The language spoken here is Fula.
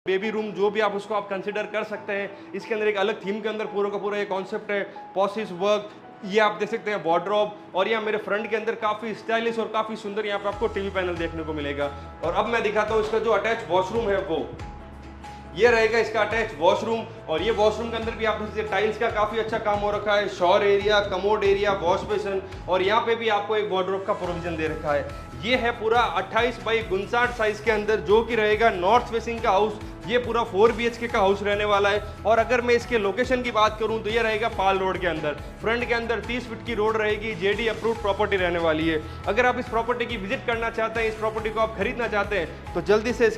Baby room जो भी आप उसको आप कंसिडर कर सकते हैं। इसके अंदर एक अलग थीम के अंदर पूरा का पूरा ये कॉन्सेप्ट है, पॉसिस वर्क। ये आप देख सकते हैं वार्डरोब, और यहाँ मेरे फ्रंट के अंदर काफ़ी स्टाइलिश और काफ़ी सुंदर यहाँ पे आपको टीवी पैनल देखने को मिलेगा। और अब मैं दिखाता हूँ इसका जो अटैच वॉशरूम है वो ये रहेगा इसका अटैच वॉशरूम। और ये वॉशरूम के अंदर भी आप देखिए टाइल्स का काफ़ी अच्छा काम हो रखा है, shower area, commode area, wash basin, और यहाँ पे भी आपको एक वार्डरोब का प्रोविजन दे रखा है। ये है पूरा 28 बाई 59 साइज के अंदर, जो कि रहेगा नॉर्थ फेसिंग का हाउस। ये पूरा 4 BHK का हाउस रहने वाला है। और अगर मैं इसके लोकेशन की बात करूं तो ये रहेगा पाल रोड के अंदर। फ्रंट के अंदर 30 फीट की रोड रहेगी, JD अप्रूव्ड प्रॉपर्टी रहने वाली है। अगर आप इस प्रॉपर्टी की विजिट करना चाहते हैं, इस प्रॉपर्टी को आप खरीदना चाहते हैं, तो जल्दी से